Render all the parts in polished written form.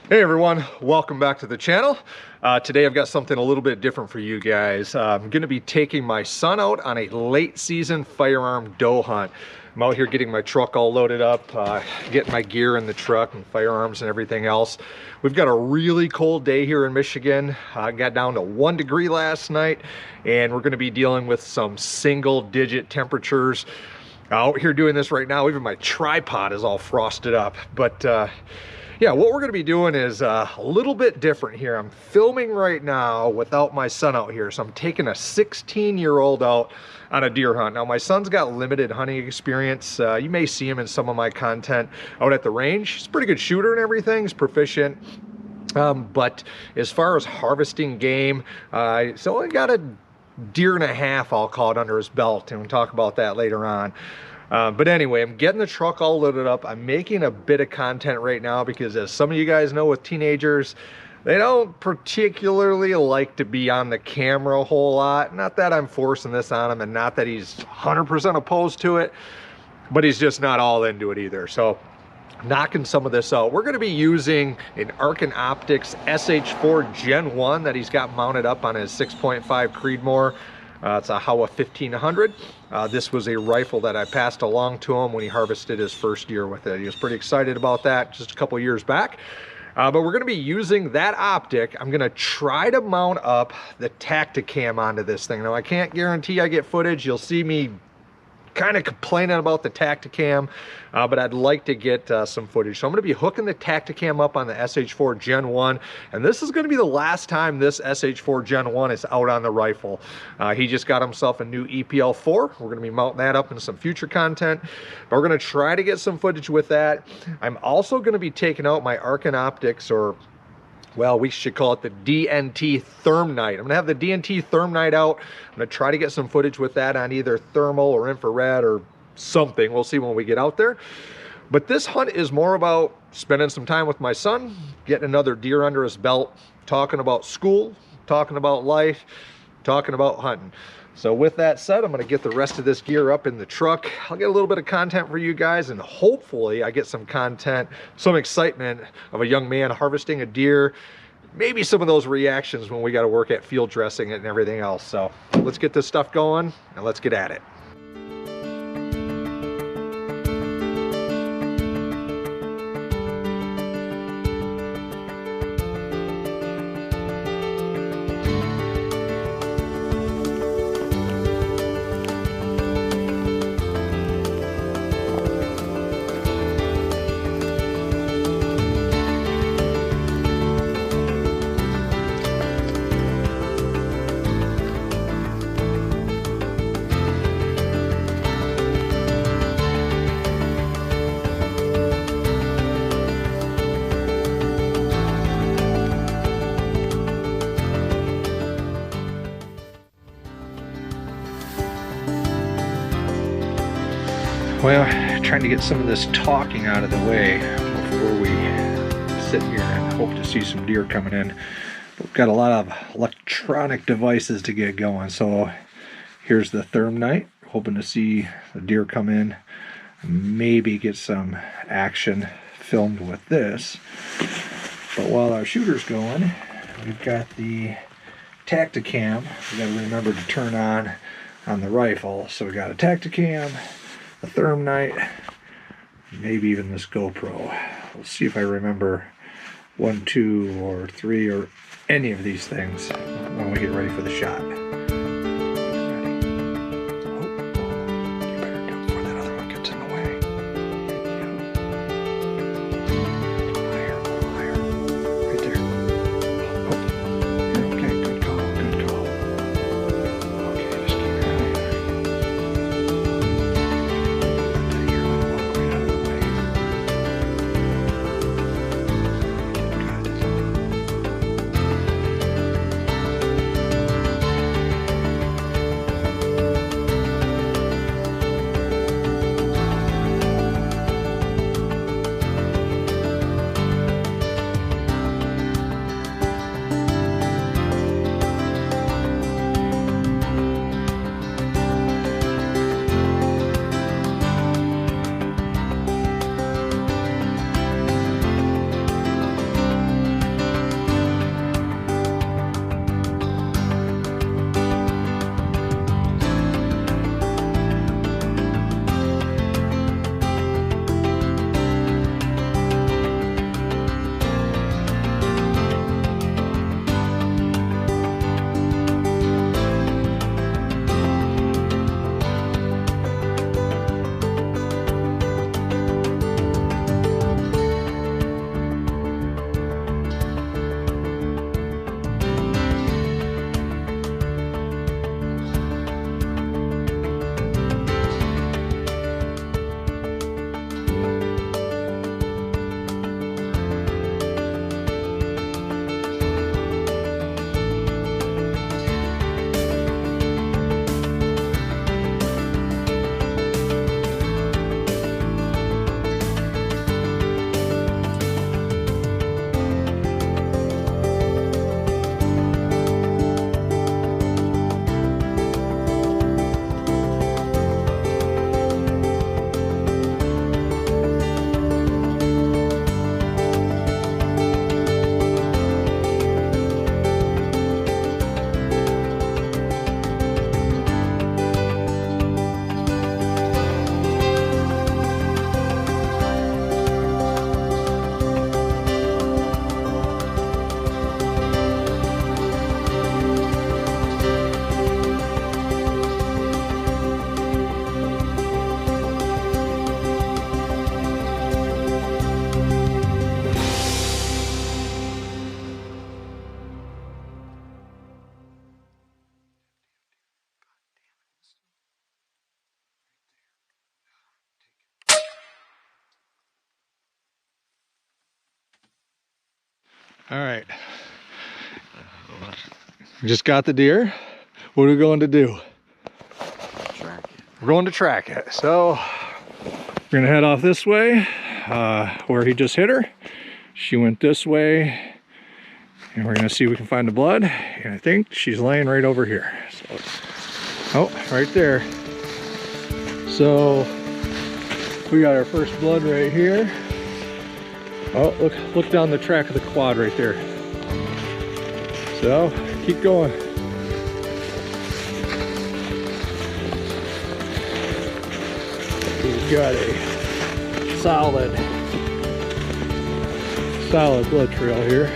Hey everyone, welcome back to the channel. Today I've got something a little bit different for you guys. I'm going to be taking my son out on a late season firearm doe hunt. I'm out here getting my truck all loaded up, getting my gear in the truck and firearms and everything else. We've got a really cold day here in Michigan. Got down to 1 degree last night, and we're going to be dealing with some single-digit temperatures. Out here doing this right now, even my tripod is all frosted up, but yeah, what we're going to be doing is a little bit different here. I'm filming right now without my son out here. So I'm taking a 16-year-old out on a deer hunt. Now, my son's got limited hunting experience. You may see him in some of my content out at the range. He's a pretty good shooter and everything. He's proficient. But as far as harvesting game, he's only got a deer and a half, I'll call it, under his belt. And we'll talk about that later on. But anyway, I'm getting the truck all loaded up. I'm making a bit of content right now because, as some of you guys know, with teenagers, they don't particularly like to be on the camera a whole lot. Not that I'm forcing this on him, and not that he's 100% opposed to it, but he's just not all into it either. So knocking some of this out. We're going to be using an Arken Optic SH4 Gen 1 that he's got mounted up on his 6.5 Creedmoor. It's a Howa 1500. This was a rifle that I passed along to him when he harvested his first year with it. He was pretty excited about that just a couple years back. But we're going to be using that optic. I'm going to try to mount up the Tactacam onto this thing. Now, I can't guarantee I get footage. You'll see me kind of complaining about the Tactacam, but I'd like to get some footage. So I'm going to be hooking the Tactacam up on the SH4 Gen 1, and this is going to be the last time this SH4 Gen 1 is out on the rifle. He just got himself a new EPL4. We're going to be mounting that up in some future content, but we're going to try to get some footage with that. I'm also going to be taking out my Arken Optics, or well, we should call it the DNT Thermite. I'm gonna have the DNT Thermite out. I'm gonna try to get some footage with that on either thermal or infrared or something. We'll see when we get out there. But this hunt is more about spending some time with my son, getting another deer under his belt, talking about school, talking about life, talking about hunting. So with that said, I'm going to get the rest of this gear up in the truck. I'll get a little bit of content for you guys, and hopefully I get some content, some excitement of a young man harvesting a deer, maybe some of those reactions when we got to work at field dressing it and everything else. So let's get this stuff going and let's get at it. Well, trying to get some of this talking out of the way before we sit here and hope to see some deer coming in. We've got a lot of electronic devices to get going. So here's the Thermite, hoping to see the deer come in, maybe get some action filmed with this. But while our shooter's going, we've got the Tactacam. We got to remember to turn on the rifle. So we got a Tactacam, a Thermite, maybe even this GoPro. We'll see if I remember 1, 2, or 3, or any of these things when we get ready for the shot. All right. Just got the deer. What are we going to do? Track it. We're going to track it. So we're gonna head off this way, where he just hit her. She went this way, and we're gonna see if we can find the blood. And I think she's laying right over here. So, oh, right there. So we got our first blood right here. Oh, look down the track of the quad right there. So keep going. We've got a solid blood trail here.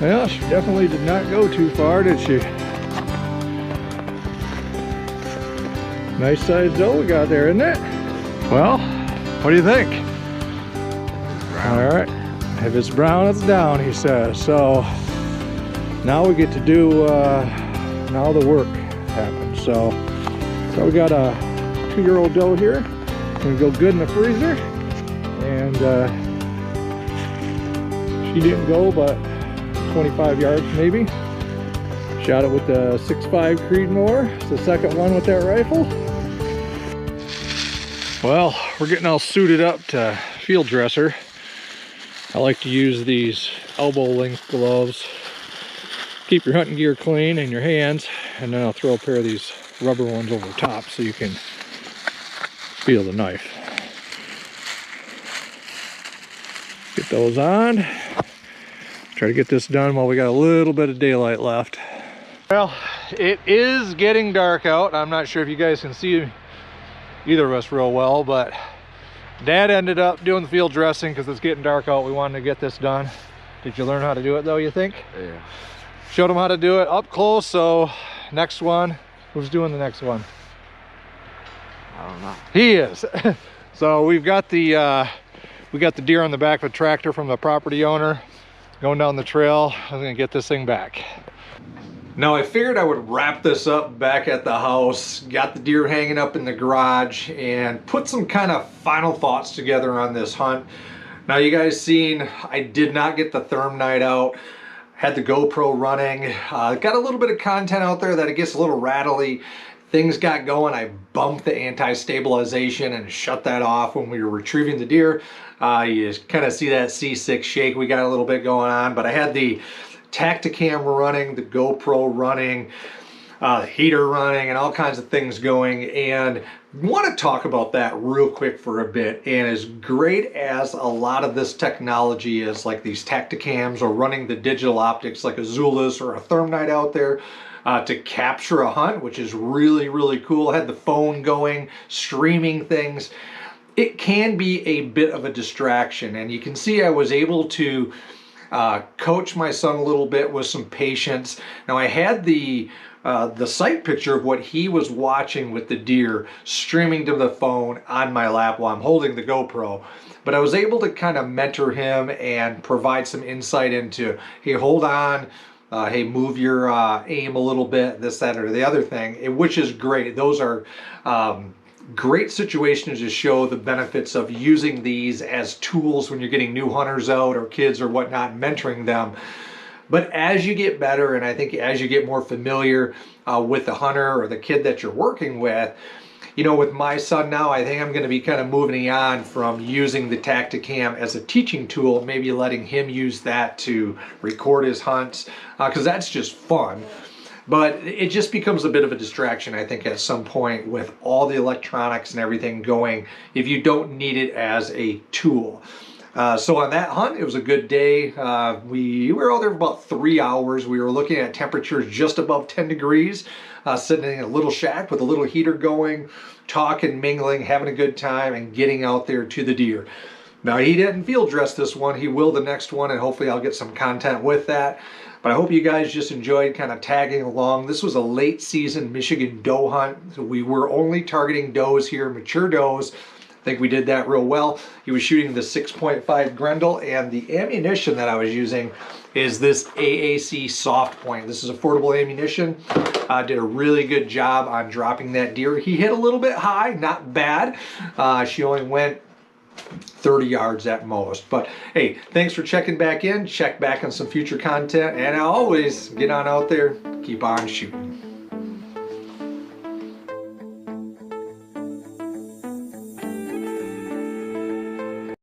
Well, she definitely did not go too far, did she? Nice size doe we got there, isn't it? Well, what do you think? All right, if it's brown, it's down, he says. So now we get to do, now the work happens. So we got a 2-year-old doe here. Gonna go good in the freezer. And she didn't go, but 25 yards maybe. Shot it with the 6.5 Creedmoor. It's the second one with that rifle. Well, we're getting all suited up to field dresser. I like to use these elbow length gloves. Keep your hunting gear clean in your hands, and then I'll throw a pair of these rubber ones over top so you can feel the knife. Get those on. Try to get this done while we got a little bit of daylight left. Well, it is getting dark out. I'm not sure if you guys can see either of us real well, but Dad ended up doing the field dressing because it's getting dark out. We wanted to get this done. Did you learn how to do it though, you think? Yeah. Showed him how to do it up close. So next one, who's doing the next one? I don't know. He is. So we got the deer on the back of a tractor from the property owner. Going down the trail. I'm gonna get this thing back. Now I figured I would wrap this up back at the house, got the deer hanging up in the garage, and put some kind of final thoughts together on this hunt. Now you guys seen, I did not get the therm night out, had the GoPro running, got a little bit of content out there that it gets a little rattly. Things got going, I bumped the anti-stabilization and shut that off when we were retrieving the deer. You kind of see that C6 shake we got a little bit going on, but I had the Tactacam running, the GoPro running, the heater running, and all kinds of things going, and want to talk about that real quick for a bit. And as great as a lot of this technology is, like these Tactacams or running the digital optics like a Zulus or a Thermite out there, to capture a hunt, which is really, really cool. I had the phone going, streaming things. It can be a bit of a distraction, and you can see I was able to coach my son a little bit with some patience. Now I had the sight picture of what he was watching with the deer streaming to the phone on my lap while I'm holding the GoPro. But I was able to kind of mentor him and provide some insight into, hey, hold on, hey, move your aim a little bit, this, that, or the other thing, which is great. Those are great situations to show the benefits of using these as tools when you're getting new hunters out or kids or whatnot, mentoring them. But as you get better, and I think as you get more familiar with the hunter or the kid that you're working with, you know, with my son now, I think I'm going to be kind of moving on from using the Tactacam as a teaching tool, maybe letting him use that to record his hunts, because that's just fun. But it just becomes a bit of a distraction, I think, at some point with all the electronics and everything going, if you don't need it as a tool. So on that hunt, it was a good day. We were out there for about 3 hours. We were looking at temperatures just above 10 degrees, sitting in a little shack with a little heater going, talking, mingling, having a good time, and getting out there to the deer. Now, he didn't field dress this one. He will the next one, and hopefully I'll get some content with that. But I hope you guys just enjoyed kind of tagging along. This was a late season Michigan doe hunt. So we were only targeting does here, mature does. I think we did that real well. He was shooting the 6.5 Grendel, and the ammunition that I was using is this AAC soft point. This is affordable ammunition. Did a really good job on dropping that deer. He hit a little bit high, not bad. She only went 30 yards at most. But hey, thanks for checking back in. Check back on some future content, and always get on out there, keep on shooting.